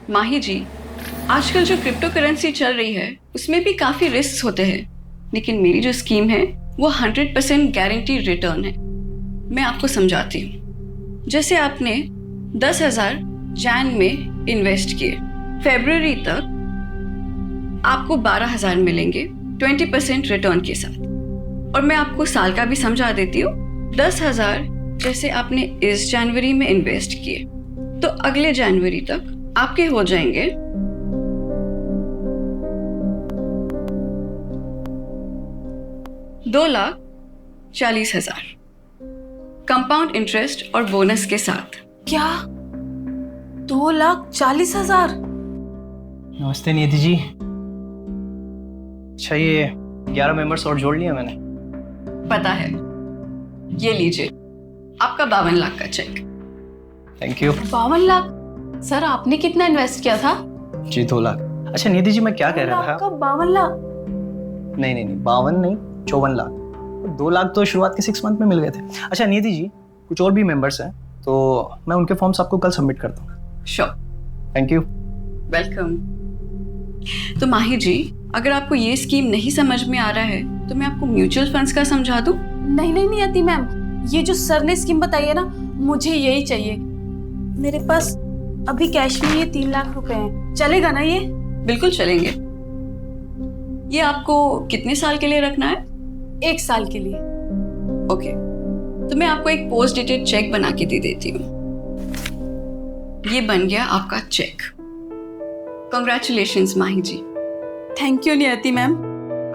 माही जी, आजकल जो crypto currency चल रही है उसमें भी काफ़ी रिस्क होते हैं, लेकिन मेरी जो स्कीम है वो 100% गारंटी रिटर्न है। मैं आपको समझाती हूँ। जैसे आपने 10,000 जैन में इन्वेस्ट किए, फरवरी तक आपको 12,000 मिलेंगे 20% रिटर्न के साथ। और मैं आपको साल का भी समझा देती हूँ। 10,000 जैसे आपने इस जनवरी में इन्वेस्ट किए तो अगले जनवरी तक आपके हो जाएंगे 2,40,000 कंपाउंड इंटरेस्ट और बोनस के साथ। क्या 2,40,000? नमस्ते नियति जी। अच्छा, ये 11 मेंबर्स और जोड़ लिया मैंने। पता है, ये लीजिए आपका 52 लाख का cheque. Thank you. 52 lakh? Sir आपने कितना इन्वेस्ट किया था? जी 2 लाख। अच्छा नियति जी, मैं क्या कह रहा था? आपका 52 लाख? नहीं, 52 नहीं, 54 लाख। 2 लाख तो शुरुआत के 6 मंथ में मिल गए थे। अच्छा नियति जी, कुछ और भी मेंबर्स हैं तो मैं उनके फॉर्म्स आपको कल सबमिट करता हूँ। श्योर। Thank you. वेलकम। तो माही जी, अगर आपको ये स्कीम नहीं समझ में आ रहा है तो मैं आपको म्यूचुअल फंड्स का समझा दूं? नहीं आती मैम, ये जो सर ने स्कीम बताई है ना, मुझे यही चाहिए। मेरे पास अभी कैश में ये 3 लाख रुपए हैं, चलेगा ना ये? बिल्कुल चलेंगे। ये आपको कितने साल के लिए रखना है? 1 साल के लिए। ओके, तो मैं आपको एक पोस्ट डेटेड चेक बना के दे देती हूँ। ये बन गया आपका cheque. Congratulations Mahi ji. Thank you Niyati ma'am,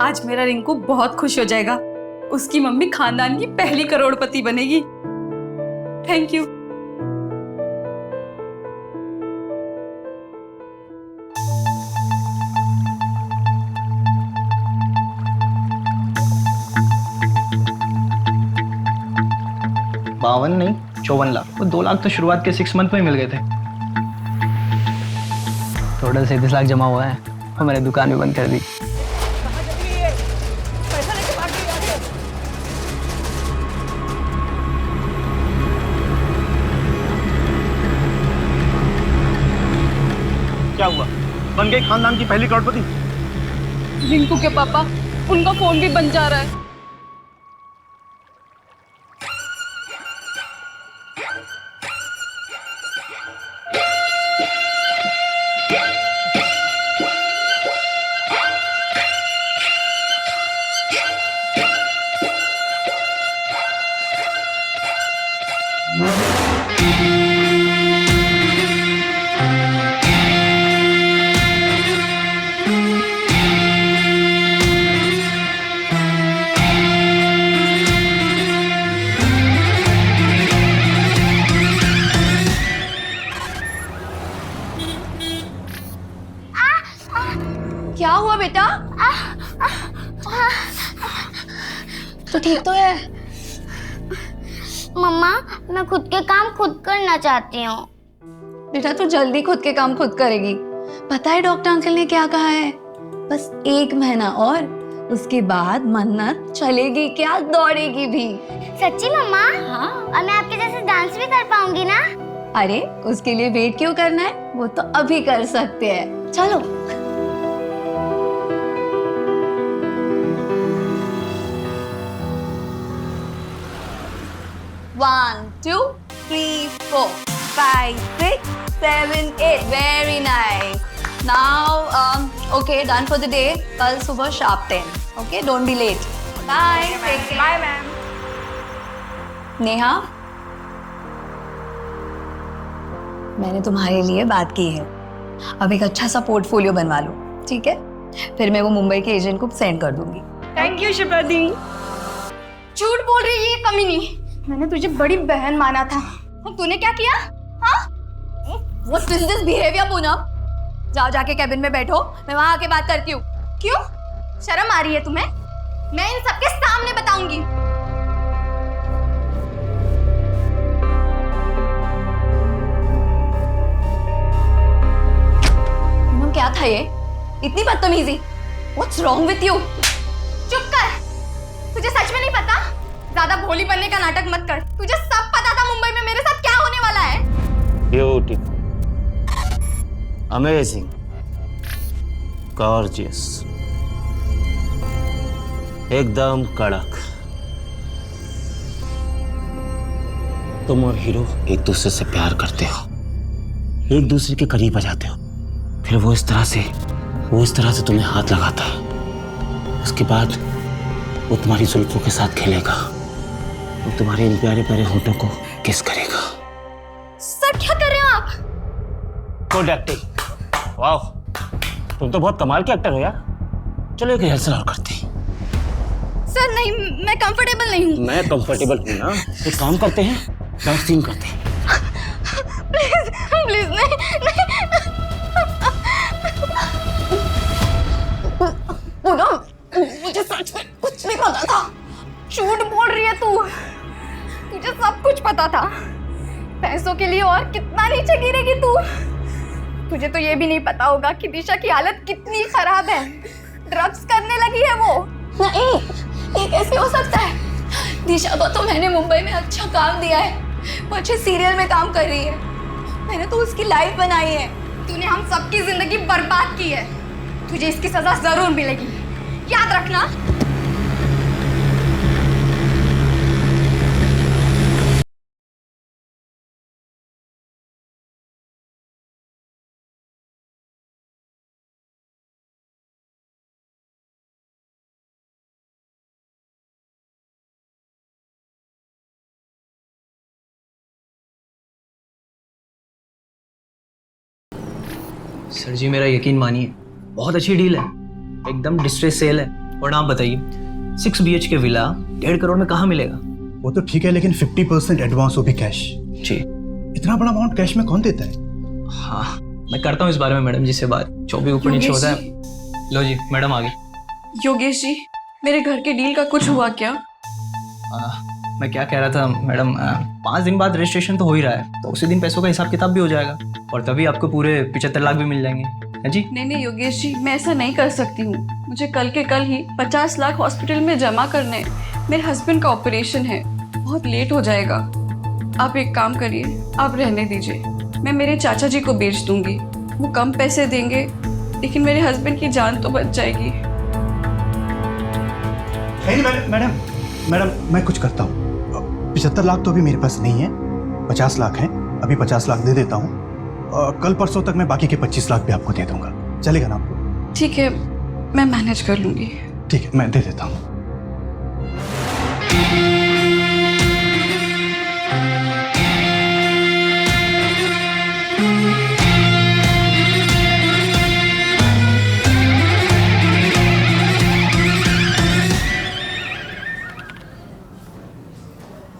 आज मेरा रिंकू बहुत खुश हो जाएगा। उसकी मम्मी खानदान की पहली करोड़पति बनेगी। Thank you. बावन नहीं, 54 लाख। वो 2 लाख तो शुरुआत के 6 मंथ में ही मिल गए थे। टोटल 37 लाख जमा हुआ है और मैंने दुकान भी बंद कर दी। क्या हुआ? बन गई खानदान की पहली करोड़पति? रिंकू के पापा, उनका फोन भी बन जा रहा है। क्या हुआ बेटा? तो ठीक तो है? मम्मा, मैं खुद के काम खुद करना चाहती हूँ। बेटा तू जल्दी खुद के काम खुद करेगी। पता है डॉक्टर अंकल ने क्या कहा है? बस 1 महीना और, उसके बाद मन्नत चलेगी क्या, दौड़ेगी भी। सच्ची मम्मा? हाँ। और मैं आपके जैसे डांस भी कर पाऊंगी ना? अरे उसके लिए वेट क्यों करना है, वो तो अभी कर सकते हैं। चलो। 1 2 3 4 5 6 7 8 very nice. Now okay, done for the day. कल सुबह sharp 10। Okay, don't be late. Bye. Bye ma'am. Neha, मैंने तुम्हारे लिए बात की है। अब एक अच्छा सा पोर्टफोलियो बनवा लो, ठीक है? फिर मैं वो मुंबई के एजेंट को सेंड कर दूंगी। थैंक यू शिप्रा दी। झूठ बोल रही है ये कमीनी। मैंने तुझे बड़ी बहन माना था और तूने क्या किया? हाँ? What is this behavior Poonam? जाओ जाके कैबिन में बैठो, मैं वहां आके बात करती हूँ। क्यों? शर्म आ रही है तुम्हें? मैं इन सबके सामने बताऊंगी। पूनम क्या था ये? इतनी बदतमीजी? What's wrong with you? चुप कर। तुझे सच में नहीं पता? ज्यादा भोली बनने का नाटक मत कर। तुझे सब पता था मुंबई में मेरे साथ क्या होने वाला है। ब्यूटीफुल। अमेजिंग, गॉर्जियस, एकदम कड़क। तुम और हीरो एक दूसरे से प्यार करते हो, एक दूसरे के करीब आ जाते हो, फिर वो इस तरह से तुम्हें हाथ लगाता है। उसके बाद वो तुम्हारी जुल्फों के साथ खेलेगा, वो तुम्हारे इन प्यारे प्यारे होठों को किस करेगा। सर क्या कर रहे हो आप? गुड एक्टिंग, वाह, तुम तो बहुत कमाल के एक्टर हो यार। चलो एक रिहर्सल और करते हैं। सर नहीं, मैं कंफर्टेबल नहीं हूँ। मैं कंफर्टेबल हूँ ना, एक काम करते हैं, डांस सीन करते हैं। प्लीज प्लीज नहीं, पूनम, मुझे सच में कुछ नहीं पता था। झूठ बोल रही है तू, तुझे सब कुछ पता था। पैसों के लिए और कितना नीचे गिरेगी तू। तुझे तो ये भी नहीं पता होगा कि दिशा की हालत कितनी खराब है। ड्रग्स करने लगी है वो। नहीं, ये कैसे हो सकता है? दिशा को तो मैंने मुंबई में अच्छा काम दिया है, वो अच्छे सीरियल में काम कर रही है, मैंने तो उसकी लाइफ बनाई है। तूने हम सबकी जिंदगी बर्बाद की है, तुझे इसकी सजा जरूर मिलेगी, याद रखना। सर जी मेरा यकीन मानिए, बहुत अच्छी डील है, एकदम डिस्ट्रेस सेल है। और आप बताइए 6 BHK विला 1.5 करोड़ में कहाँ मिलेगा? वो तो ठीक है, लेकिन 50% एडवांस, वो भी कैश। जी। इतना बड़ा अमाउंट कैश में कौन देता है? हाँ, मैं करता हूँ इस बारे में मैडम जी से बात, जो भी ऊपर नीचे होता है। लो जी, मैडम आ गई। योगेश जी, मेरे घर के डील का कुछ हुआ क्या? मैं क्या कह रहा था मैडम, 5 दिन बाद रजिस्ट्रेशन तो हो ही रहा है, तो उसी दिन पैसों का हिसाब किताब भी हो जाएगा और तभी आपको पूरे 75 लाख भी मिल जाएंगे। है जी? नहीं योगेश जी, मैं ऐसा नहीं कर सकती हूँ। मुझे कल के कल ही 50 लाख हॉस्पिटल में जमा करने हैं। मेरे हस्बैंड का ऑपरेशन है, बहुत लेट हो जाएगा। आप एक काम करिए, आप रहने दीजिए, मैं मेरे चाचा जी को बेच दूंगी। वो कम पैसे देंगे, लेकिन मेरे हस्बैंड की जान तो बच जाएगी। नहीं मैडम, मैं कुछ करता हूँ। 75 लाख तो अभी मेरे पास नहीं है, 50 लाख हैं, अभी 50 लाख दे देता हूँ। कल परसों तक मैं बाकी के 25 लाख भी आपको दे दूंगा, चलेगा ना आपको? ठीक है, मैं मैनेज कर लूंगी। ठीक है, मैं दे देता हूँ।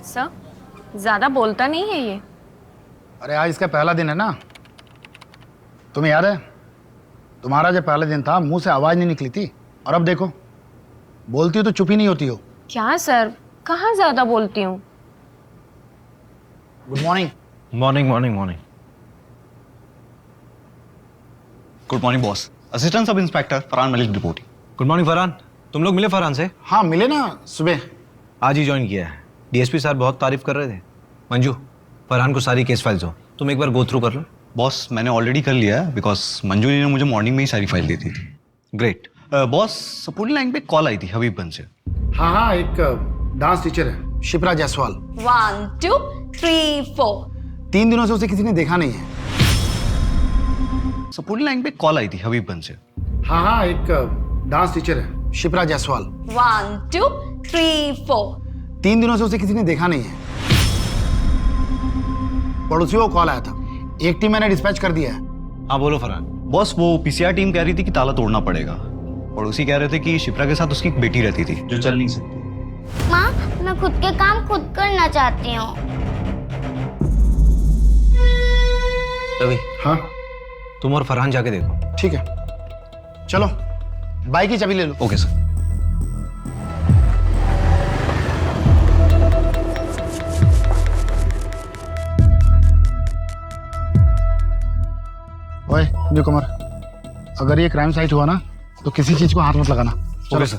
सर, ज्यादा बोलता नहीं है ये। अरे आज इसका पहला दिन है ना, तुम्हें याद है तुम्हारा जब पहला दिन था मुंह से आवाज नहीं निकली थी, और अब देखो बोलती हो तो चुप ही नहीं होती हो। क्या सर, कहाँ ज्यादा बोलती हूँ। Good morning. Morning morning morning. Good morning boss. Assistant sub inspector Farhan Malik reporting. Good morning Farhan, तुम लोग मिले फरहान से? हाँ मिले ना, सुबह आज ही ज्वाइन किया है। डीएसपी सर बहुत तारीफ कर रहे थे। मंजू, फरहान को सारी केस फाइल्स हो, तुम एक बार गो थ्रू कर लो। बॉस मैंने ऑलरेडी कर लिया है, बिकॉज मंजू ने मुझे मॉर्निंग में ही सारी फाइल दी थी। ग्रेट। बॉस सपोर्टिंग लाइन पे कॉल आई थी हबीबगंज से। हाँ एक डांस टीचर है शिप्रा जायसवाल। 1 2 3 4। 3 दिनों से उसे किसी ने देखा नहीं है। सपोर्टिंग लाइन पे कॉल आई थी हबीबगंज से। हाँ एक डांस टीचर है शिप्रा जायसवाल। 1 2 3 4। 3 दिनों से उसे किसी ने देखा नहीं है। पड़ोसियों को कॉल आया था, एक टीम मैंने डिस्पैच कर दिया है। हाँ बोलो फरहान। बॉस वो पीसीआर टीम कह रही थी कि ताला तोड़ना पड़ेगा। पड़ोसी कह रहे थे कि शिप्रा के साथ उसकी एक बेटी रहती थी जो चल नहीं सकती। माँ, मैं खुद के काम खुद करना चाहती हूँ। रवि, हाँ तुम और फरहान जाके देखो। ठीक है, चलो बाइक की चाबी ले लो। Okay sir. ओए न्यू कमर, अगर ये क्राइम साइट हुआ ना तो किसी चीज को हाथ मत लगाना। Okay sir.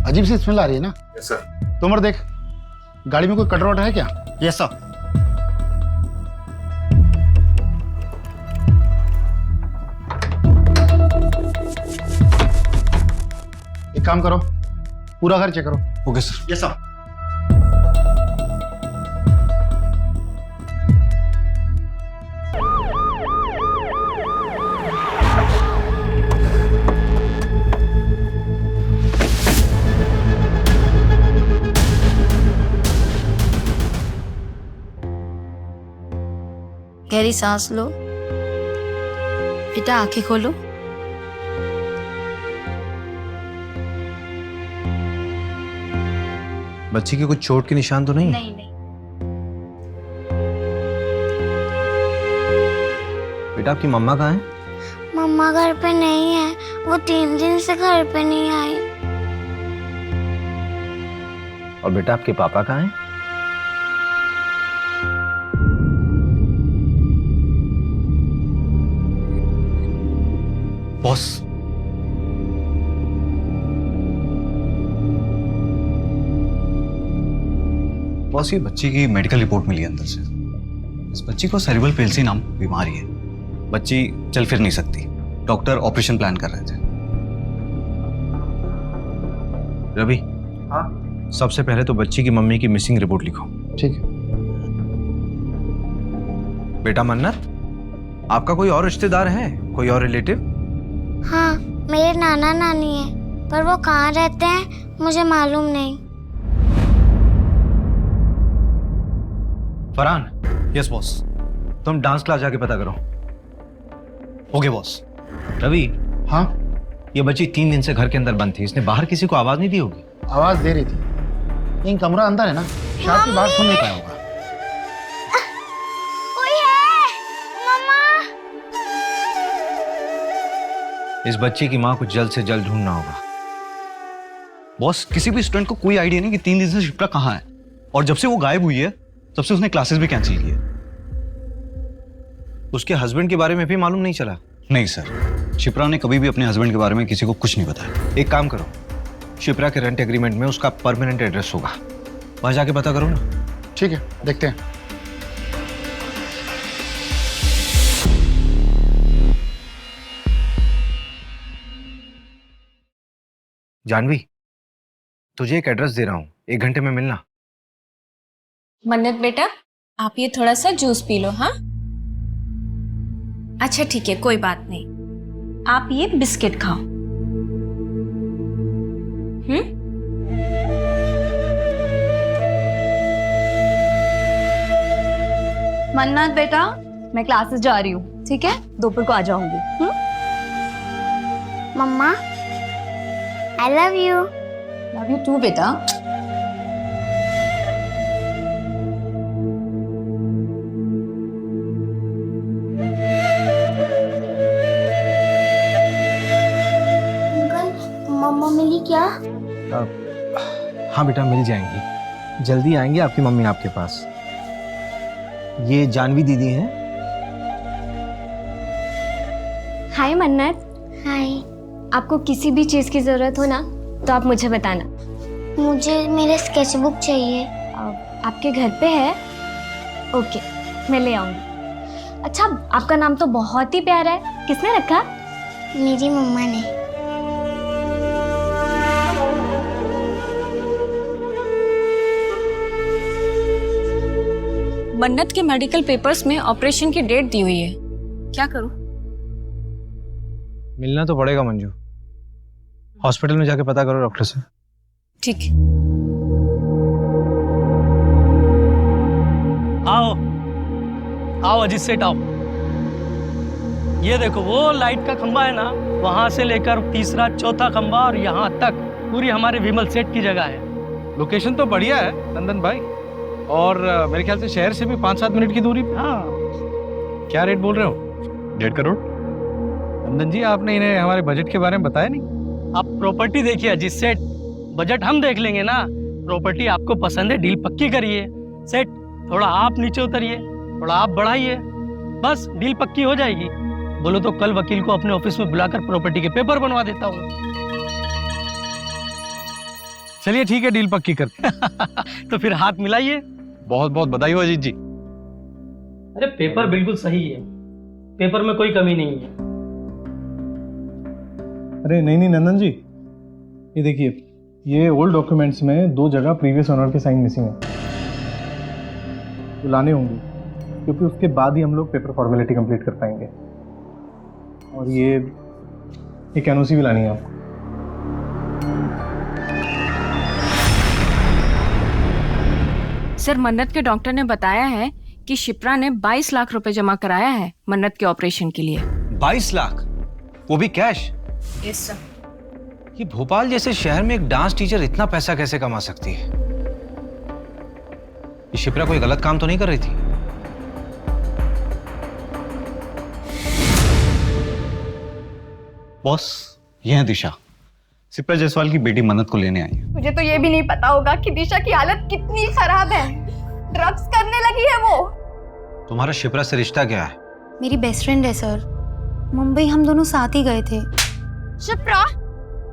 अजीब सी स्मेल आ रही है ना? Yes sir. तुमर देख, गाड़ी में कोई कटर वटर है क्या? Yes sir. काम करो, पूरा घर चेक करो। Okay sir. Yes sir. गहरी सांस लो। बेटा आंखें खोलो। बच्ची की कुछ चोट के निशान तो नहीं? नहीं नहीं। बेटा आपकी मम्मा कहाँ है? मम्मा घर पे नहीं है, वो 3 दिन से घर पे नहीं आई। और बेटा आपके पापा कहाँ हैं? बॉस, बॉस ये बच्ची की मेडिकल रिपोर्ट मिली है अंदर से। इस बच्ची को सेरिब्रल पेल्सी नाम बीमारी है। बच्ची चल फिर नहीं सकती। डॉक्टर ऑपरेशन प्लान कर रहे थे। रवि, हाँ सबसे पहले तो बच्ची की मम्मी की मिसिंग रिपोर्ट लिखो। ठीक है। बेटा मन्नत, आपका कोई और रिश्तेदार है, कोई और रिलेटिव? हाँ, मेरे नाना नानी है, पर वो कहाँ रहते हैं मुझे मालूम नहीं। फरहान। Yes boss. तुम डांस क्लास जाके पता करो। Okay boss. रवि, हाँ, ये बच्ची 3 दिन से घर के अंदर बंद थी, इसने बाहर किसी को आवाज नहीं दी होगी? आवाज दे रही थी, लेकिन कमरा अंदर है ना, शायद की बात सुन नहीं पाया होगा। कोई है? मम्मा। इस बच्ची की माँ को जल्द से जल्द ढूंढना होगा। बॉस, किसी भी स्टूडेंट को कोई आइडिया नहीं कि 3 दिन से शिप्रा कहाँ है, और जब से वो गायब हुई है तब से उसने क्लासेस भी कैंसिल की है। उसके हस्बैंड के बारे में भी मालूम नहीं चला? नहीं सर, शिप्रा ने कभी भी अपने हस्बैंड के बारे में किसी को कुछ नहीं बताया। एक काम करो, शिप्रा के रेंट एग्रीमेंट में उसका परमानेंट एड्रेस होगा, वहां जाके पता करो ना। ठीक है, देखते हैं। जानवी, तुझे एक एड्रेस दे रहा हूं, 1 घंटे में मिलना। मन्नत बेटा, आप ये थोड़ा सा जूस पी लो। हाँ, अच्छा ठीक है, कोई बात नहीं। आप ये बिस्किट खाओ। मन्नत बेटा, मैं क्लासेस जा रही हूँ, ठीक है? दोपहर को आ जाऊंगी। मम्मा, I love you. Love you too बेटा। अंकल, मम्मा मिली क्या? हाँ बेटा, मिल जाएंगी, जल्दी आएंगे आपकी मम्मी आपके पास। ये जानवी दीदी हैं। हाय मन्नत। हाय। आपको किसी भी चीज़ की ज़रूरत हो ना तो आप मुझे बताना। मुझे मेरे स्केचबुक चाहिए। आपके घर पे है? ओके, मैं ले आऊँगी। अच्छा, आपका नाम तो बहुत ही प्यारा है, किसने रखा? मेरी मम्मा ने। मन्नत के मेडिकल पेपर्स में ऑपरेशन की डेट दी हुई है, क्या करूं? मिलना तो पड़ेगा मंजू, हॉस्पिटल में जाके पता करो डॉक्टर से। ठीक है। आओ आओ अजीत सेठ आओ। ये देखो वो लाइट का खंबा है ना, वहां से लेकर तीसरा चौथा खंबा और यहाँ तक पूरी हमारे विमल सेठ की जगह है। लोकेशन तो बढ़िया है नंदन भाई, और मेरे ख्याल से शहर से भी 5-7 मिनट की दूरी। हाँ। क्या रेट बोल रहे हो? 1.5 करोड़। नंदन जी, आपने इन्हें हमारे बजट के बारे में बताया नहीं। आप प्रॉपर्टी देखिए अजीत सेठ, बजट हम देख लेंगे ना। प्रॉपर्टी आपको पसंद है, डील पक्की करिए। सेठ, थोड़ा आप नीचे उतरिए, थोड़ा आप बढ़ाइए, बस डील पक्की हो जाएगी। बोलो तो कल वकील को अपने ऑफिस में बुलाकर प्रॉपर्टी के पेपर बनवा देता हूँ। चलिए ठीक है, डील पक्की करते तो फिर हाथ मिलाइए। बहुत बहुत बधाई हो अजीत जी। अरे पेपर बिल्कुल सही है, पेपर में कोई कमी नहीं है। अरे नहीं नहीं नंदन जी, ये देखिए, ये ओल्ड डॉक्यूमेंट्स में 2 जगह प्रीवियस ओनर के साइन मिसिंग है, तो लाने होंगे, क्योंकि उसके बाद ही हम लोग पेपर फॉर्मेलिटी कंप्लीट कर पाएंगे। और ये एनओसी भी लानी है आपको। सर, मन्नत के डॉक्टर ने बताया है कि शिप्रा ने 22 लाख रुपए जमा कराया है मन्नत के ऑपरेशन के लिए। 22 लाख, वो भी कैश? Yes sir. ये भोपाल जैसे शहर में एक डांस टीचर इतना पैसा कैसे कमा सकती है? ये शिप्रा कोई गलत काम तो नहीं कर रही थी? बॉस, ये है दिशा, शिप्रा जायसवाल की बेटी मन्नत को लेने आई है। मुझे तो ये भी नहीं पता होगा कि दिशा की हालत कितनी खराब है। ड्रग्स करने लगी है वो। तुम्हारा शिप्रा से रिश्ता क्या है? मेरी बेस्ट फ्रेंड है सर। मुंबई हम दोनों साथ ही गए थे। शिप्रा,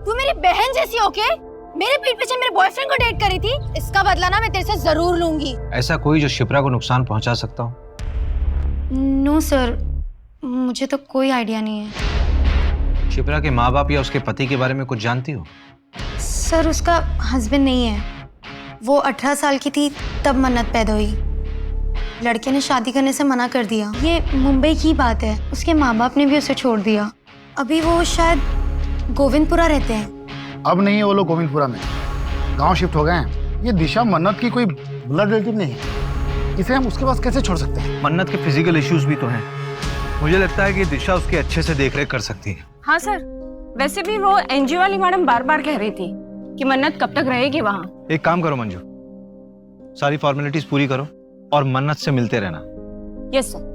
तू मेरी बहन जैसी होके मेरे पीठ पीछे मेरे बॉयफ्रेंड को डेट करी थी। इसका बदला ना मैं तेरे से जरूर लूंगी। ऐसा कोई जो शिप्रा को नुकसान पहुंचा सकता हो? नो सर, मुझे तो कोई आइडिया नहीं है। शिप्रा के माँ बाप या उसके पति के बारे में कुछ जानती हो? सर, उसका हस्बैंड नहीं है। वो 18 साल की थी तब मन्नत पैदा हुई। लड़के ने शादी करने से मना कर दिया। ये मुंबई की बात है। उसके माँ बाप ने भी उसे छोड़ दिया। अभी वो शायद गोविंदपुरा रहते हैं। अब नहीं है वो लोग गोविंदपुरा में, गांव शिफ्ट हो गए हैं। ये दिशा मन्नत की कोई ब्लड रिलेटिव नहीं है, इसे हम उसके पास कैसे छोड़ सकते हैं? मन्नत के फिजिकल इश्यूज भी तो हैं। मुझे लगता है कि दिशा उसके अच्छे से देखरेख कर सकती है। हाँ सर, वैसे भी वो एनजीओ वाली मैडम बार बार कह रही थी कि मन्नत कब तक रहेगी वहाँ। एक काम करो मंजू, सारी फॉर्मेलिटीज पूरी करो और मन्नत से मिलते रहना। Yes sir.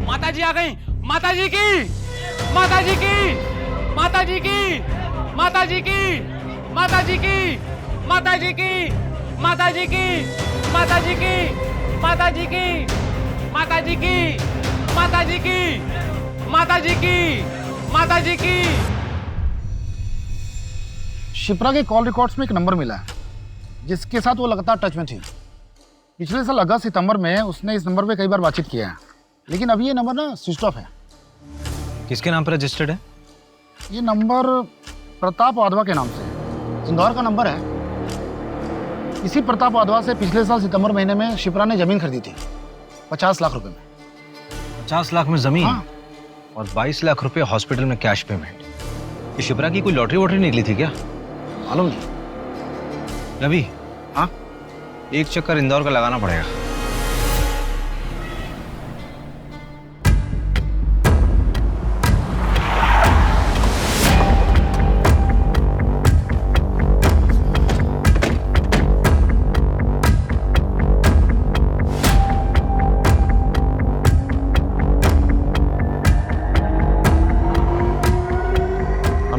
माता जी आ गई। माता जी की, माता जी की, माता जी की, माता जी की, माता जी की, माता जी की, माता जी की, माता जी की, माता जी की, माता जी की, माता जी की, माता जी की, माता जी की। शिप्रा के कॉल रिकॉर्ड्स में एक नंबर मिला है जिसके साथ वो लगातार टच में थी। पिछले साल अगस्त सितंबर में उसने इस नंबर पे कई बार बातचीत किया है, लेकिन अभी ये नंबर ना स्विच ऑफ है। किसके नाम पर रजिस्टर्ड है? ये नंबर प्रताप वाधवा के नाम से है। इंदौर का नंबर है। इसी प्रताप वाधवा से पिछले साल सितंबर महीने में शिप्रा ने जमीन खरीदी थी 50 लाख रुपए में। 50 लाख में जमीन? हाँ। और 22 लाख रुपए हॉस्पिटल में कैश पेमेंट। ये शिप्रा की कोई लॉटरी वॉटरी निकली थी क्या? मालूम नहीं। रवि, हाँ, एक चक्कर इंदौर का लगाना पड़ेगा।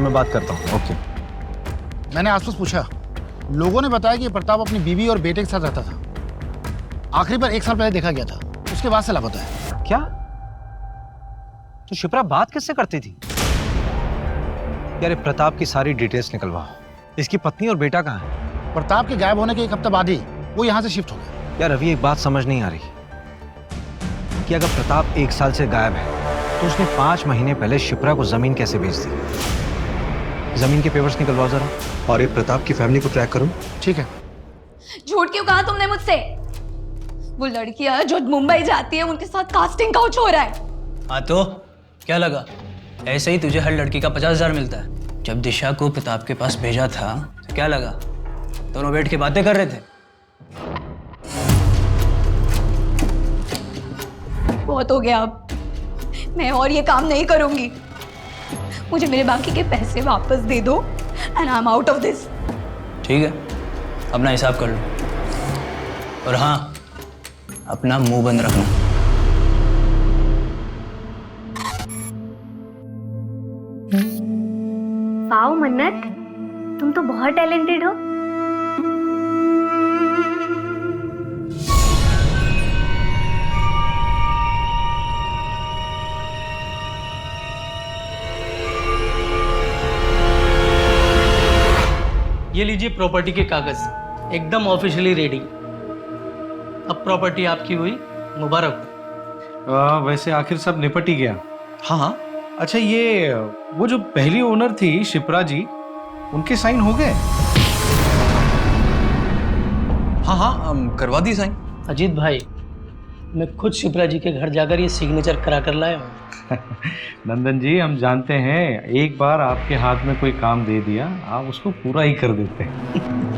मैं बात करता हूँ। ओके। मैंने आसपास पूछा, लोगों ने बताया कि प्रताप अपनी बीवी और बेटे के साथ रहता था। आखिरी बार 1 साल पहले देखा गया था, उसके बाद से लापता है। क्या? तो शिप्रा बात किससे करती थी? यार, प्रताप की सारी डिटेल्स निकलवाओ। इसकी पत्नी और बेटा कहाँ है? प्रताप के गायब होने के 1 हफ्ते बाद ही वो यहाँ से शिफ्ट हो गया। यार अभी एक बात समझ नहीं आ रही कि अगर प्रताप 1 साल से गायब है तो उसने 5 महीने पहले शिप्रा को जमीन कैसे बेच दी? जमीन के पेपर्स निकलवाओ जरा। और ये प्रताप की फैमिली को ट्रैक करो। ठीक है। झूठ क्यों कहा तुमने मुझसे? वो लड़कियां जो मुंबई जाती है उनके साथ कास्टिंग काउच हो रहा है। हाँ तो क्या लगा? ऐसे ही तुझे हर लड़की का 50,000 मिलता है। जब दिशा को प्रताप के पास भेजा था तो क्या लगा? दोनों बैठ के बातें कर रहे थे। बहुत हो गया, अब मैं और ये काम नहीं करूंगी। मुझे मेरे बाकी के पैसे वापस दे दो and I am out of this. ठीक है, अपना हिसाब कर लो। और हाँ, अपना मुंह बंद रखना। वाओ मन्नत, तुम तो बहुत टैलेंटेड हो। ये लीजिए प्रॉपर्टी के कागज, एकदम ऑफिशियली रेडी। अब प्रॉपर्टी आपकी हुई, मुबारक हो। वैसे आखिर सब निपट ही गया। हाँ हाँ, अच्छा ये वो जो पहली ओनर थी शिप्रा जी, उनके साइन हो गए? हाँ हाँ, करवा दी साइन। अजीत भाई, मैं खुद शिप्रा जी के घर जाकर ये सिग्नेचर करा कर लाया हूँ। नंदन जी, हम जानते हैं एक बार आपके हाथ में कोई काम दे दिया आप उसको पूरा ही कर देते हैं।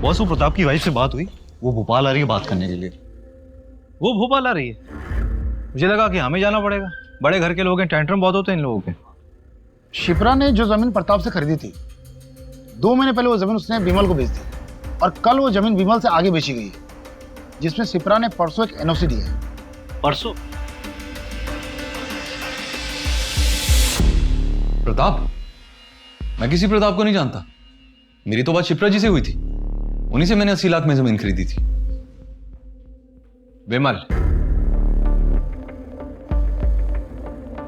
बॉस, वो प्रताप की वाइफ से बात हुई, वो भोपाल आ रही है बात करने के लिए। वो भोपाल आ रही है? मुझे लगा कि हमें जाना पड़ेगा, बड़े घर के लोग हैं, टेंट्रम बहुत होते हैं इन लोगों के। शिप्रा ने जो जमीन प्रताप से खरीदी थी, 2 महीने पहले वो जमीन उसने विमल को बेच दी और कल वो जमीन विमल से आगे बेची गई, जिसमें शिप्रा ने परसों एक एनओसी दी है। परसों? प्रताप? मैं किसी प्रताप को नहीं जानता। मेरी तो बात शिप्रा जी से हुई थी, उन्हीं से मैंने 80 लाख में जमीन खरीदी थी। विमल,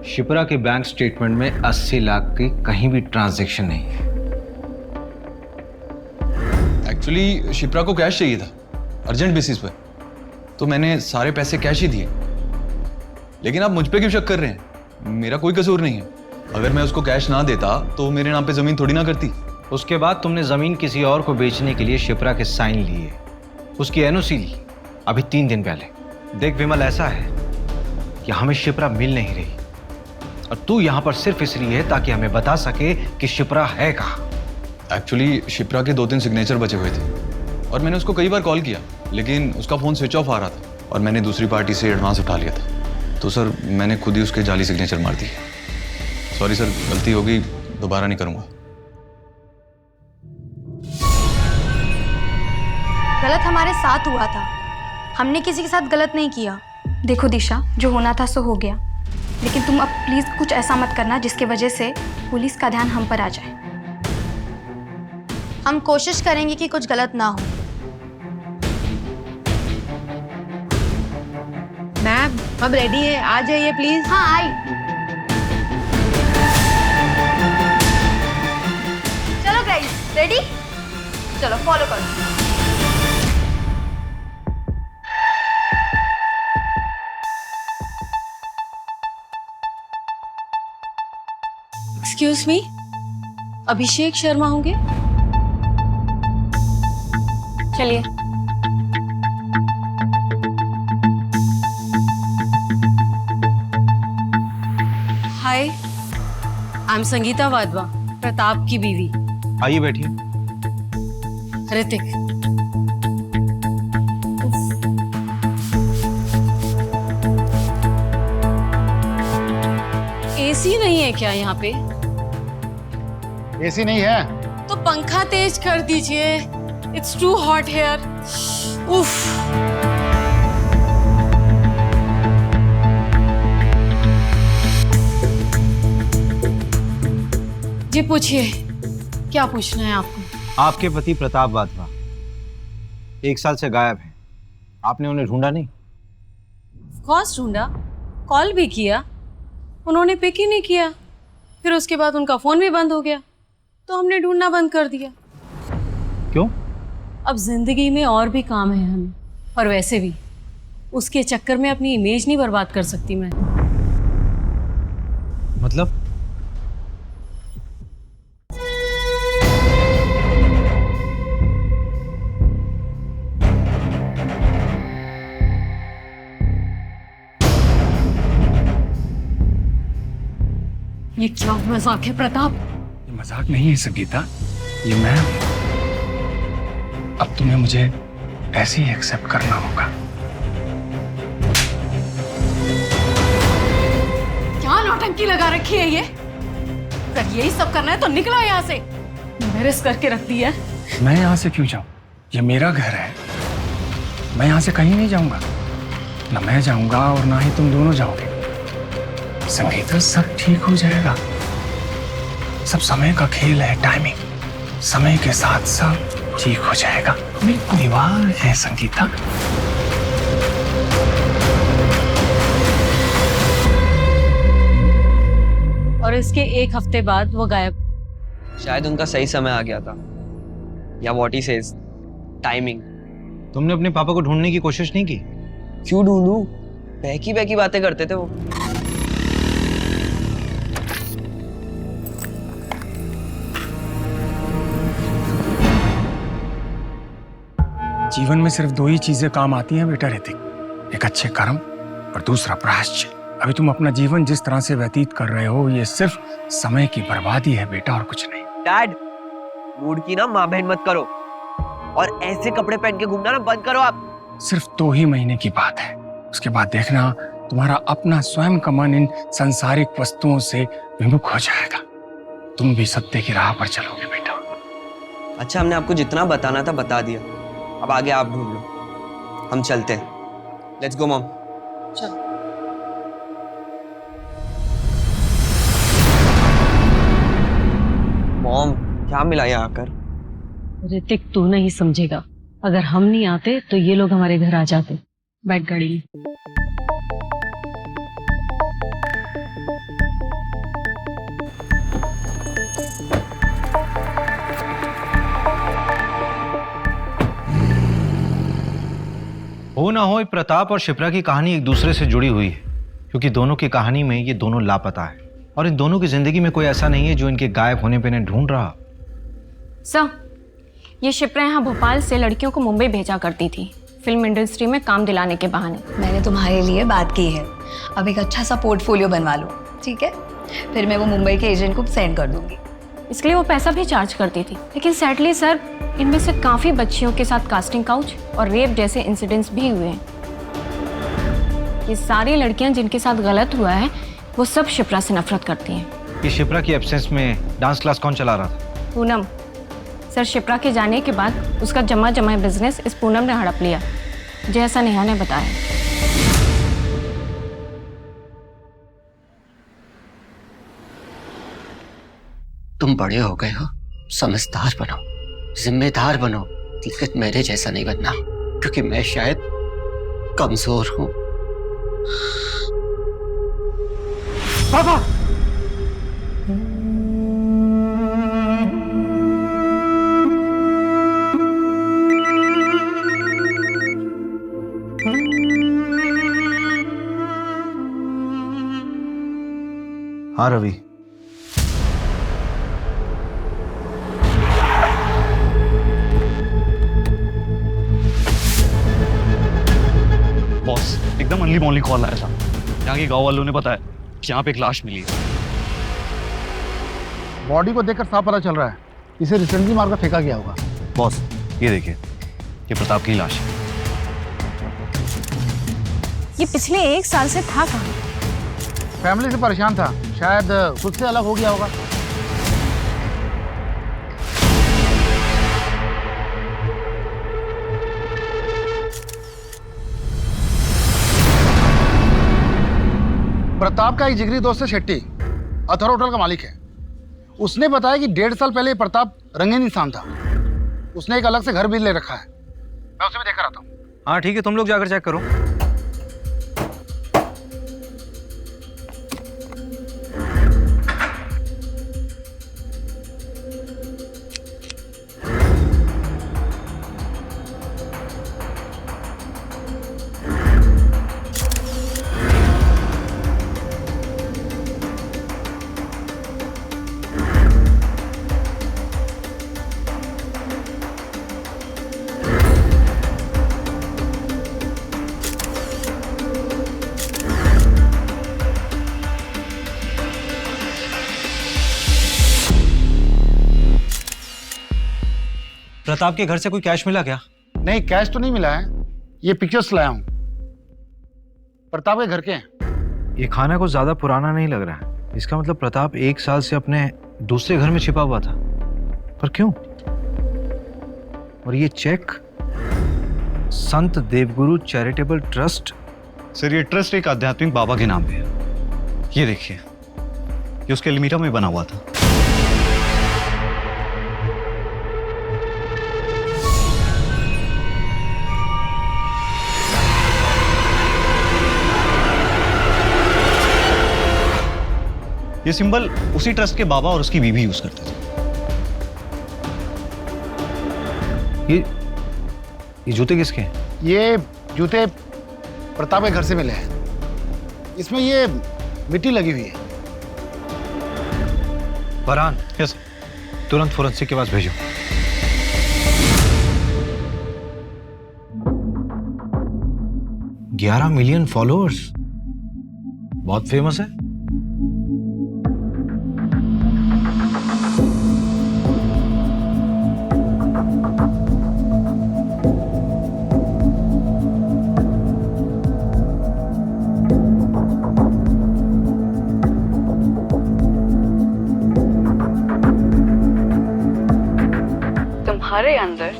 शिप्रा के बैंक स्टेटमेंट में 80 लाख की कहीं भी ट्रांजैक्शन नहीं है। एक्चुअली शिप्रा को कैश चाहिए था अर्जेंट बेसिस पर, तो मैंने सारे पैसे कैश ही दिए। लेकिन आप मुझ पे क्यों शक कर रहे हैं? मेरा कोई कसूर नहीं है। अगर मैं उसको कैश ना देता तो मेरे नाम पे जमीन थोड़ी ना करती। उसके बाद तुमने जमीन किसी और को बेचने के लिए शिप्रा के साइन लिए, उसकी एनओसी ली अभी 3 दिन पहले। देख विमल, ऐसा है कि हमें शिप्रा मिल नहीं रही और तू यहां पर सिर्फ इसलिए है ताकि हमें बता सके कि शिप्रा है कहां। एक्चुअली शिप्रा के 2-3 सिग्नेचर बचे हुए थे और मैंने उसको कई बार कॉल किया, लेकिन उसका फोन स्विच ऑफ आ रहा था और मैंने दूसरी पार्टी से एडवांस उठा लिया था, तो सर मैंने खुद ही उसके जाली सिग्नेचर मार दिए। सॉरी सर, गलती हो गई, दोबारा नहीं करूंगा। गलत हमारे साथ हुआ था, हमने किसी के साथ गलत नहीं किया। देखो दिशा, जो होना था सो हो गया, लेकिन तुम अब प्लीज कुछ ऐसा मत करना जिसकी वजह से पुलिस का ध्यान हम पर आ जाए। हम कोशिश करेंगे कि कुछ गलत ना हो। मैम, हम रेडी हैं, आ जाइए प्लीज। हाँ आई। चलो गाइस, रेडी? चलो फॉलो करो। एक्सक्यूज मी, अभिषेक शर्मा होंगे? चलिए। हाय, आई एम संगीता वाधवा, प्रताप की बीवी। आइए बैठिए। ऋतिक। एसी नहीं है क्या यहाँ पे? एसी नहीं है तो पंखा तेज कर दीजिए। It's too hot here. उफ। जी पूछिए, क्या पूछना है आपको? आपके पति प्रताप वाधवा 1 साल से गायब हैं। आपने उन्हें ढूंढा नहीं? कॉस ढूंढा, कॉल भी किया, उन्होंने पिक ही नहीं किया। फिर उसके बाद उनका फोन भी बंद हो गया, तो हमने ढूंढना बंद कर दिया। क्यों? अब जिंदगी में और भी काम है हमें, और वैसे भी उसके चक्कर में अपनी इमेज नहीं बर्बाद कर सकती मैं। मतलब? ये क्या मजाक है प्रताप? ये मजाक नहीं है संगीता, ये मैं। अब तुम्हें मुझे ऐसे ही एक्सेप्ट करना होगा। क्या नौटंकी लगा रखी है ये? अगर यही सब करना है तो निकलो यहाँ से। मैरिज करके रख दी है, मैं यहाँ से क्यों जाऊँ? ये मेरा घर है, मैं यहाँ से कहीं नहीं जाऊँगा। ना मैं जाऊँगा और ना ही तुम दोनों जाओगे। संगीता, सब ठीक हो जाएगा। सब समय का खेल है, टाइमिंग। समय के साथ सब ठीक हो जाएगा। मेरी परिवार है संगीता। और इसके एक हफ्ते बाद वो गायब। शायद उनका सही समय आ गया था, या व्हाट ही सेज, टाइमिंग। तुमने अपने पापा को ढूंढने की कोशिश नहीं की? क्यों ढूंढूं? बहकी बहकी बातें करते थे वो। जीवन में सिर्फ दो ही चीजें काम आती हैं बेटा ऋतिक, एक अच्छे कर्म और दूसरा प्रायश्चित। अभी तुम अपना जीवन जिस तरह से व्यतीत कर रहे हो, ये सिर्फ समय की बर्बादी है बेटा, और कुछ नहीं। डैड, मूड की ना माँ बहन मत करो, और ऐसे कपड़े पहन के घूमना ना बंद करो आप। सिर्फ 2 ही महीने की बात है, उसके बाद देखना तुम्हारा अपना स्वयं का मन इन सांसारिक वस्तुओं से विमुख हो जाएगा। तुम भी सत्य की राह पर चलोगे बेटा। अच्छा, हमने आपको जितना बताना था बता दिया, अब आगे आप ढूंढ लो। हम चलते हैं। Let's go mom. चलो। मॉम, क्या मिला यहाँ आकर? ऋतिक, तू नहीं समझेगा। अगर हम नहीं आते तो ये लोग हमारे घर आ जाते। बैठ गाड़ी में। हो ना हो, प्रताप और शिप्रा की कहानी एक दूसरे से जुड़ी हुई है, क्योंकि दोनों की कहानी में ये दोनों लापता है, और इन दोनों की जिंदगी में कोई ऐसा नहीं है जो इनके गायब होने पे इन्हें ढूंढ रहा। सर, ये शिप्रा यहाँ भोपाल से लड़कियों को मुंबई भेजा करती थी, फिल्म इंडस्ट्री में काम दिलाने के बहाने। मैंने तुम्हारे लिए बात की है, अब एक अच्छा सा पोर्टफोलियो बनवा लो, ठीक है? फिर मैं वो मुंबई के एजेंट को सेंड कर दूंगी। इसके लिए वो पैसा भी चार्ज करती थी, लेकिन सैडली सर, इनमें से काफ़ी बच्चियों के साथ कास्टिंग काउच और रेप जैसे इंसिडेंट्स भी हुए हैं। ये सारी लड़कियां जिनके साथ गलत हुआ है, वो सब शिप्रा से नफरत करती हैं। ये शिप्रा की एब्सेंस में डांस क्लास कौन चला रहा था? पूनम। सर, शिप्रा के जाने के बाद उसका जमा बिजनेस इस पूनम ने हड़प लिया, जैसा नेहा ने बताया। तुम बड़े हो गए हो, समझदार बनो, जिम्मेदार बनो, लेकिन मेरे जैसा नहीं बनना, क्योंकि मैं शायद कमजोर हूं। पापा! हाँ रवि, बॉस, एकदम अनली मॉनली कॉल आया था। यहाँ के गांव वालों ने बताया कि यहाँ पे एक लाश मिली है। बॉडी को देखकर साफ पता चल रहा है इसे रिसेंटली मारकर फेंका गया होगा। बॉस, ये देखिए, ये प्रताप की लाश है। ये पिछले 1 साल से था कहाँ? फैमिली से परेशान था, शायद खुद से अलग हो गया होगा। प्रताप का एक जिगरी दोस्त है शेट्टी, अथर होटल का मालिक है। उसने बताया कि 1.5 साल पहले प्रताप रंगीन इंसान था। उसने एक अलग से घर भी ले रखा है। मैं उसे भी देख कर आता हूँ। हाँ ठीक है, तुम लोग जाकर चेक करो। प्रताप के घर से कोई कैश मिला क्या? नहीं, कैश तो नहीं मिला है। ये पिक्चर्स लाया हूँ, प्रताप के घर के हैं। ये खाना कुछ ज्यादा पुराना नहीं लग रहा है। इसका मतलब प्रताप 1 साल से अपने दूसरे घर में छिपा हुआ था। पर क्यों? और ये चेक संत देवगुरु चैरिटेबल ट्रस्ट। सर ये ट्रस्ट एक आध्यात्मिक बाबा के नाम पे है। ये देखिए, ये उसके एल्मीरा में बना हुआ था। ये सिंबल उसी ट्रस्ट के बाबा और उसकी बीवी यूज करते थे। ये जूते किसके हैं? ये जूते प्रताप के घर से मिले हैं। इसमें ये मिट्टी लगी हुई है। फरहान, यस, तुरंत फोरेंसिक के पास भेजो। $11 मिलियन फॉलोअर्स, बहुत फेमस है। तुम्हारे अंदर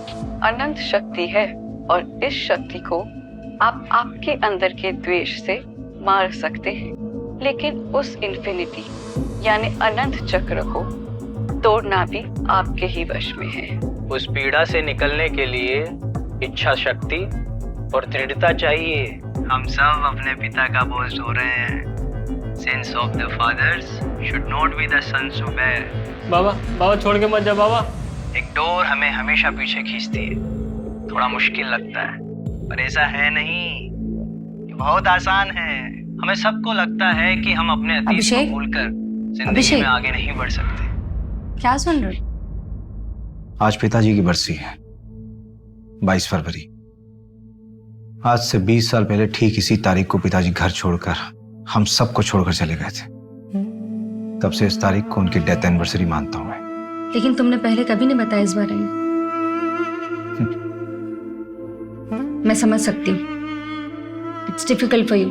अनंत शक्ति है और इस शक्ति को आप आपके अंदर के द्वेष से मार सकते हैं, लेकिन उस इन्फिनिटी यानी अनंत चक्र को तोड़ना भी आपके ही वश में है। उस पीड़ा से निकलने के लिए इच्छा शक्ति और दृढ़ता चाहिए। हम सब अपने पिता का बोझ ढो रहे हैं। Sins of the fathers should not be the sons to bear। बाबा छोड़ के मत जा बाबा। एक डोर हमें हमेशा पीछे खींचती है। थोड़ा मुश्किल लगता है, पर ऐसा है नहीं, ये बहुत आसान है। हमें सबको लगता है कि हम अपने अतीत को भूलकर जिंदगी में आगे नहीं बढ़ सकते। क्या सुन रहे? आज पिताजी की बरसी है, 22 फरवरी। आज से 20 साल पहले ठीक इसी तारीख को पिताजी घर छोड़कर हम सबको छोड़कर चले गए थे। तब से इस तारीख को उनकी डेथ एनिवर्सरी मानता हूं मैं। लेकिन तुमने पहले कभी नहीं बताया इस बारे में। मैं समझ सकती हूँ, इट्स डिफिकल्ट फॉर यू,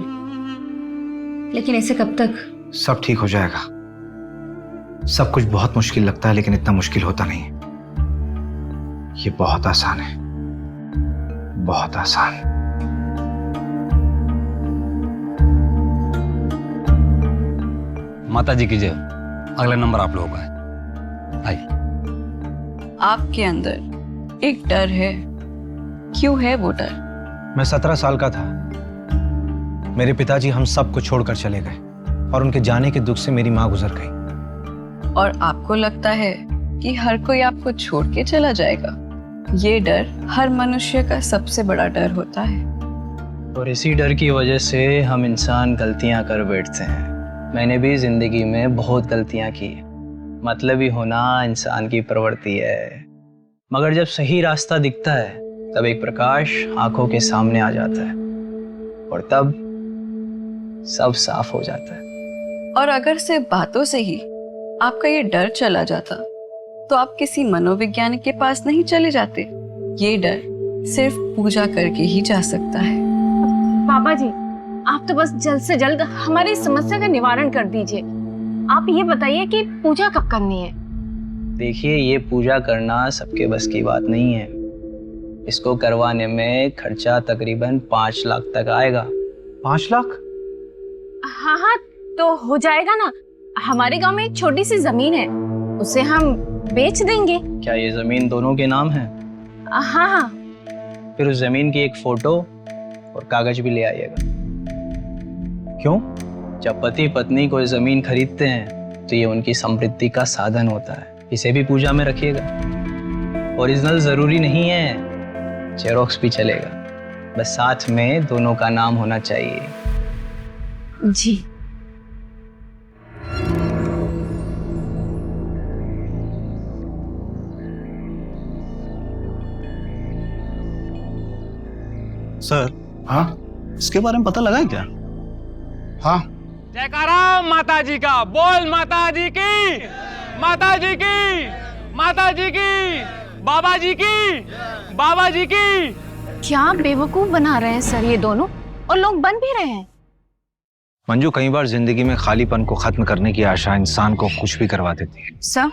लेकिन ऐसे कब तक? सब ठीक हो जाएगा। सब कुछ बहुत मुश्किल लगता है, लेकिन इतना मुश्किल होता नहीं है। ये बहुत आसान है, बहुत आसान। माता जी की जय। अगला नंबर आप लोगों का है। आइए। आपके अंदर एक डर है, क्यों है वो डर? मैं 17 साल का था, मेरे पिताजी हम सबको छोड़कर चले गए और उनके जाने के दुख से मेरी माँ गुजर गई। और आपको लगता है कि हर कोई आपको छोड़ के चला जाएगा? ये डर हर मनुष्य का सबसे बड़ा डर होता है। और इसी डर की वजह से हम इंसान गलतियां कर बैठते हैं। मैंने भी जिंदगी में बहुत गलतियां की। मतलबी होना इंसान की प्रवृत्ति है, मगर जब सही रास्ता दिखता है तब एक प्रकाश आंखों के सामने आ जाता है और तब सब साफ हो जाता है। और अगर सिर्फ बातों से ही आपका ये डर चला जाता तो आप किसी मनोवैज्ञानिक के पास नहीं चले जाते। ये डर सिर्फ पूजा करके ही जा सकता है। बाबा जी, आप तो बस जल्द से जल्द हमारी समस्या का निवारण कर दीजिए। आप ये बताइए कि पूजा कब करनी है? देखिए, ये पूजा करना सबके बस की बात नहीं है। इसको करवाने में खर्चा तकरीबन 5 लाख तक आएगा। 5 लाख? हाँ, तो हो जाएगा ना। हमारे गांव में एक छोटी सी जमीन है, उसे हम बेच देंगे। क्या ये जमीन दोनों के नाम है? हाँ। फिर उस जमीन की एक फोटो और कागज भी ले आइएगा। क्यों? जब पति पत्नी कोई जमीन खरीदते हैं तो ये उनकी समृद्धि का साधन होता है। इसे भी पूजा में रखिएगा। ओरिजिनल जरूरी नहीं है, जेरोक्स भी चलेगा, बस साथ में दोनों का नाम होना चाहिए। जी। सर, हाँ, इसके बारे में पता लगा है क्या? हाँ। जयकारा माता जी का। बोल माता जी की, माता जी की, माता जी की, बाबा जी की, बाबा जी की। क्या बेवकूफ बना रहे हैं सर ये दोनों, और लोग बन भी रहे हैं। मंजू, कई बार जिंदगी में खालीपन को खत्म करने की आशा इंसान को कुछ भी करवा देती है। सर,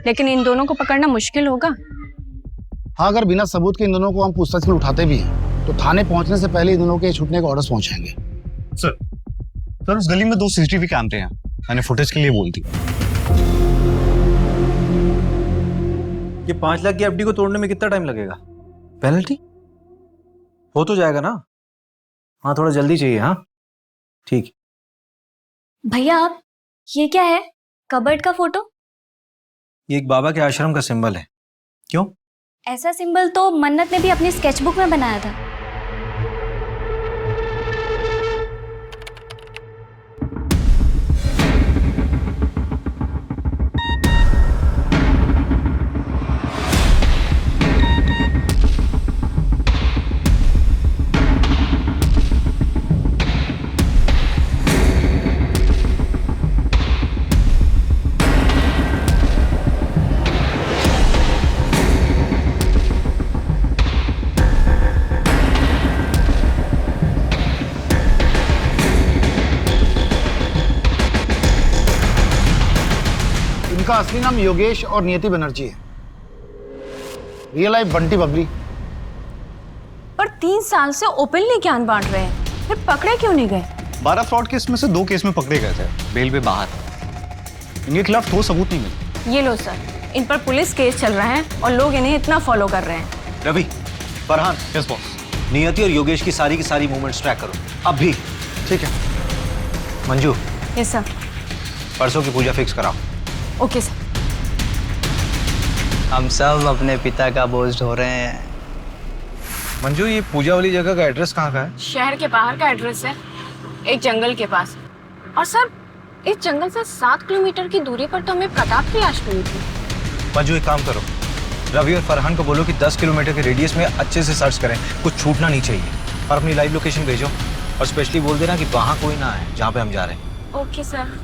लेकिन इन दोनों को पकड़ना मुश्किल होगा। हाँ, अगर बिना सबूत के इन दोनों को हम पूछताछ के लिए उठाते भी हैं तो थाने पहुंचने से पहले इन दोनों के छूटने के ऑर्डर्स पहुंचाएंगे। सर उस गली में 2 CCTV कैमरे हैं, मैंने फुटेज के लिए बोल दी। ये 5 लाख की एफडी को तोड़ने में कितना टाइम लगेगा? पेनल्टी हो तो जाएगा ना? हाँ, थोड़ा जल्दी चाहिए। हाँ ठीक। भैया आप ये क्या है? कबर्ड का फोटो? ये एक बाबा के आश्रम का सिंबल है। क्यों? ऐसा सिंबल तो मन्नत ने भी अपनी स्केचबुक में बनाया था। इनका असली नाम योगेश और नियति बनर्जी है। Real life Bunty Babli. पर 3 साल से ओपनली ज्ञान बांट रहे हैं, फिर पकड़े क्यों नहीं गए? 12 फ्रॉड केस में से 2 केस में पकड़े गए थे, बेल पे बाहर। इनके खिलाफ ठोस सबूत नहीं मिले। ये लो सर, इन पर पुलिस केस चल रहा है और लोग इन्हें इतना फॉलो कर रहे हैं। रवि, फरहान, यस बॉस, नियति और योगेश की सारी मूवमेंट्स ट्रैक करो अब भी। ठीक है। Manju, yes sir. परसों की पूजा फिक्स कराओ। Okay sir. हम सब अपने पिता का बोझ ढो रहे हैं। मंजू, ये पूजा वाली जगह का एड्रेस कहाँ का है? शहर के बाहर का एड्रेस है, एक जंगल के पास। और सर, इस जंगल से 7 किलोमीटर की दूरी पर तो हमें प्रताप की लाश मिली थी। मंजू, एक काम करो, रवि और फरहान को बोलो कि 10 किलोमीटर के रेडियस में अच्छे से सर्च करें, कुछ छूटना नहीं चाहिए। और अपनी लाइव लोकेशन भेजो और स्पेशली बोल देना कि वहाँ कोई ना है जहाँ पे हम जा रहे हैं। Okay sir.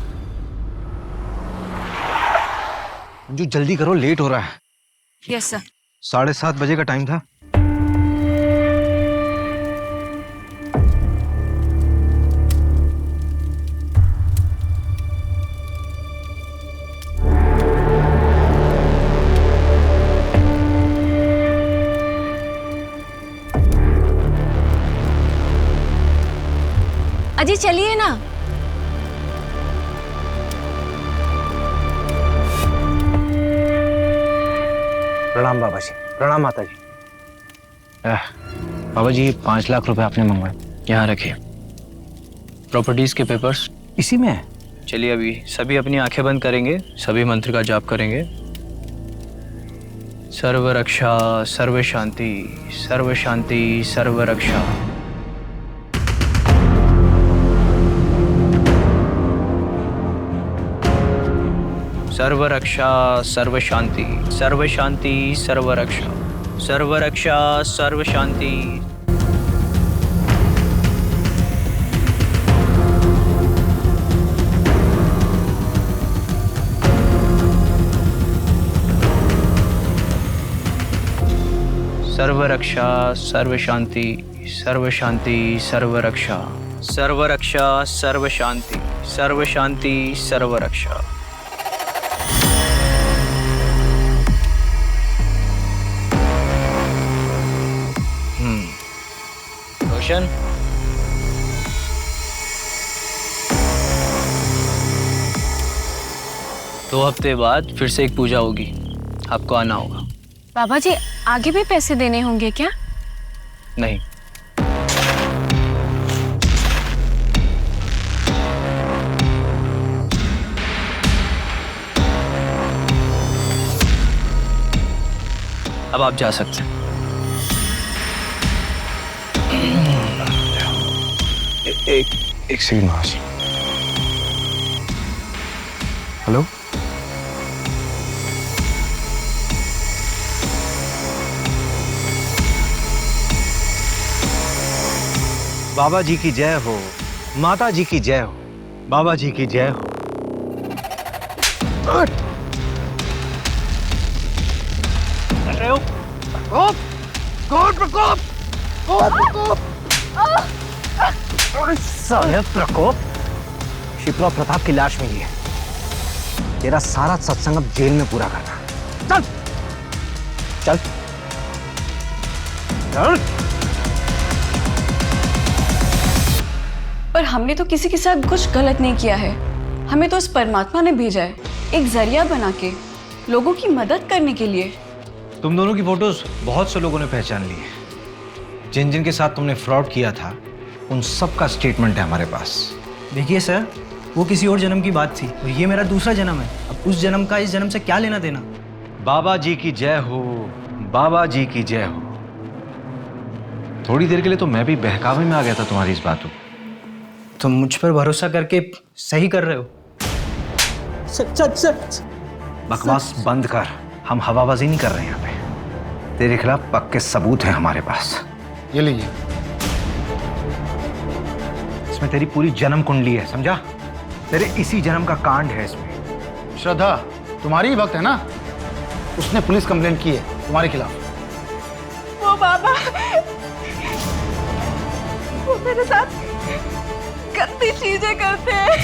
मंजू, जल्दी करो, लेट हो रहा है। Yes sir. 7:30 बजे का टाइम था। अजी चलिए ना। प्रणाम बाबा जी। प्रणाम माता जी। बाबा जी, 5 लाख रुपए आपने मंगवाए, यहाँ रखिए। प्रॉपर्टीज के पेपर्स इसी में है। चलिए अभी सभी अपनी आंखें बंद करेंगे, सभी मंत्र का जाप करेंगे। सर्व रक्षा, सर्व शांति, सर्व शांति, सर्व रक्षा। सर्व रक्षा, सर्व शांति, सर्व शांति, सर्व रक्षा, सर्व रक्षा, सर्व शांति। सर्व रक्षा, सर्व शांति, सर्व शांति, सर्व रक्षा, सर्व रक्षा, सर्व शांति, सर्व शांति, सर्व रक्षा। रोशन, दो हफ्ते बाद फिर से एक पूजा होगी, आपको आना होगा। बाबा जी, आगे भी पैसे देने होंगे क्या? नहीं। अब आप जा सकते हैं। एक सेकंड महाशय। हेलो, बाबा जी की जय हो, माता जी की जय हो, बाबा जी की जय हो। रहे हो? प्रकोप, कौन प्रकोप? कौन प्रकोप? साले प्रकोप, शिप्रा प्रताप की लाश मिली है। तेरा सारा सत्संग अब जेल में पूरा करना। चल चल। पर हमने तो किसी के साथ कुछ गलत नहीं किया है। हमें तो उस परमात्मा ने भेजा है एक जरिया बना के, लोगों की मदद करने के लिए। तुम दोनों की फोटोज बहुत से लोगों ने पहचान ली है। जिन जिन के साथ तुमने फ्रॉड किया था उन सब का स्टेटमेंट है हमारे पास। देखिए सर, वो किसी और जन्म की बात थी और ये मेरा दूसरा जन्म है। अब उस जन्म का इस जन्म से क्या लेना देना। बाबा जी की जय हो, बाबा जी की जय हो। थोड़ी देर के लिए तो मैं भी बहकावे में आ गया था तुम्हारी इस बातों। तुम मुझ पर भरोसा करके सही कर रहे हो। बकवास बंद कर, हम हवाबाजी नहीं कर रहे हैं यहाँ पे। तेरे खिलाफ पक्के सबूत हैं हमारे पास। ये लीजिए। इसमें तेरी पूरी जन्म कुंडली है, समझा? तेरे इसी जन्म का कांड है इसमें। श्रद्धा, तुम्हारी ही वक्त है ना? उसने पुलिस कंप्लेंट की है तुम्हारे खिलाफ। वो बाबा, वो मेरे साथ गंदी चीजें करते हैं।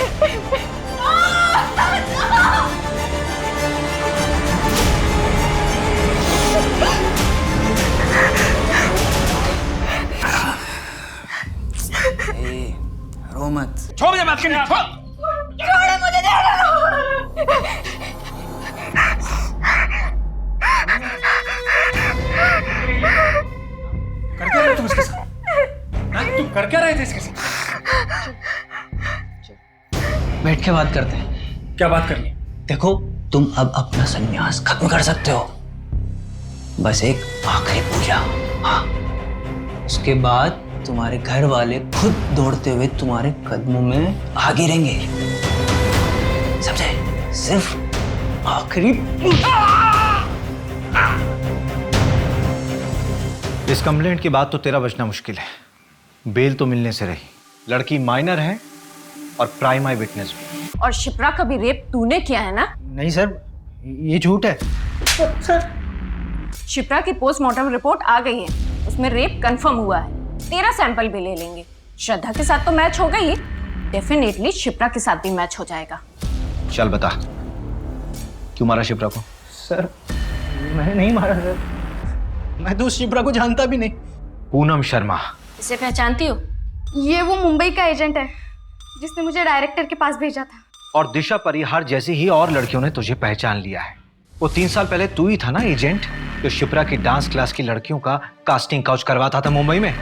रो मत। छोड़ मुझे, बात करनी छोड़। छोड़ो मुझे, कर क्या रहे तुम इसके साथ? तुम कर क्या रहे थे इसके साथ? बैठ के बात करते हैं। क्या बात करनी? देखो, तुम अब अपना संन्यास खत्म कर सकते हो। बस एक आखिरी पूजा, हाँ। उसके बाद तुम्हारे घर वाले खुद दौड़ते हुए तुम्हारे कदमों में आ गिरेंगे। समझे? सिर्फ आखिरी इस कंप्लेंट के बाद तो तेरा बचना मुश्किल है। बेल तो मिलने से रही। लड़की माइनर है और प्राइम आई विटनेस भी। और शिप्रा का भी रेप तूने किया है ना? नहीं सर, ये झूठ है। शिप्रा की पोस्टमार्टम रिपोर्ट आ गई है, उसमें रेप कंफर्म हुआ है। तेरा सैंपल भी ले लेंगे। श्रद्धा के साथ तो मैच हो गई, डेफिनेटली शिप्रा के साथ भी मैच हो जाएगा। चल बता, क्यों मारा शिप्रा को? सर, मैंने नहीं मारा सर। मैं तो उस शिप्रा को जानता भी नहीं। पूनम शर्मा। इसे पहचानती हो? ये वो मुंबई का एजेंट है जिसने मुझे डायरेक्टर के पास भेजा था। और दिशा परिहार जैसी ही और लड़कियों ने तुझे पहचान लिया है। वो 3 साल पहले तू ही था ना एजेंट जो शिप्रा की डांस क्लास की लड़कियों का कास्टिंग काउच करवाता था मुंबई में।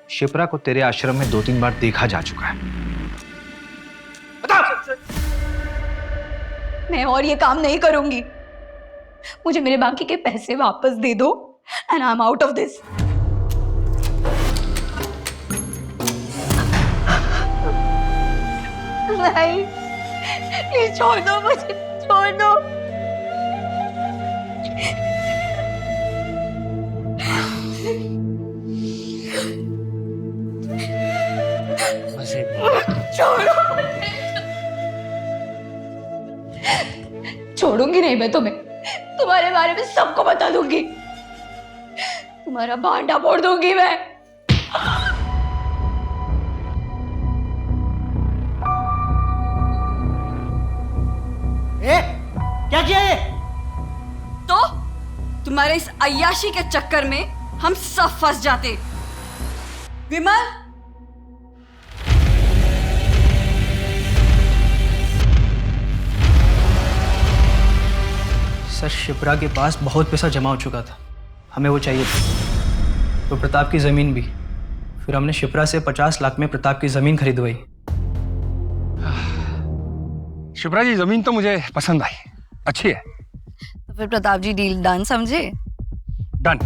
शिप्रा को तेरे आश्रम में 2-3 बार देखा जा चुका है। मैं और ये काम नहीं करूंगी। मुझे मेरे बाकी के पैसे वापस दे दो and I am out of this. नहीं, प्लीज छोड़ दो मुझे, छोड़ दो। छोड़ो मुझे। छोड़ूंगी नहीं मैं तुम्हें। तुम्हारे बारे में सबको बता दूंगी। तुम्हारा भांडा फोड़ दूंगी मैं। क्या किया ये? तो तुम्हारे इस अय्याशी के चक्कर में हम सब फंस जाते। विमल, सर, शिप्रा के पास बहुत पैसा जमा हो चुका था, हमें वो चाहिए था। तो प्रताप की ज़मीन भी। फिर हमने शिप्रा से 50 लाख में प्रताप की ज़मीन खरीदवाई। शिप्रा जी, जमीन तो मुझे पसंद आई, अच्छी है। तो फिर प्रताप जी डील डन समझे? डन।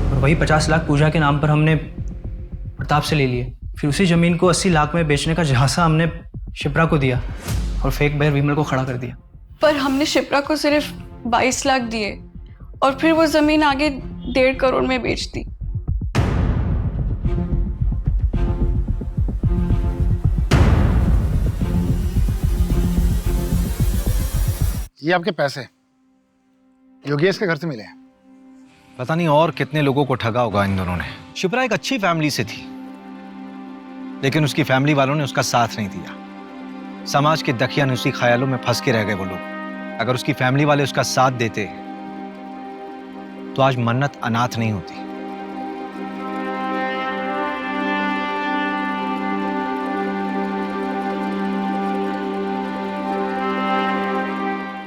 और वही 50 लाख पूजा के नाम पर हमने प्रताप से ले लिए। फिर उसी ज़मीन को 80 लाख में बेचने का झांसा हमने शिप्रा को दिया और फेक बायर विमल को खड़ा कर दिया। पर हमने शिप्रा को सिर्फ 22 लाख दिए और फिर वो जमीन आगे 1.5 करोड़ में बेच दी। ये आपके पैसे योगेश के घर से मिले हैं। पता नहीं और कितने लोगों को ठगा होगा इन दोनों ने। शिप्रा एक अच्छी फैमिली से थी, लेकिन उसकी फैमिली वालों ने उसका साथ नहीं दिया। समाज के दकियानुसी ख्यालों में फंस के रह गए वो लोग। अगर उसकी फैमिली वाले उसका साथ देते तो आज मन्नत अनाथ नहीं होती।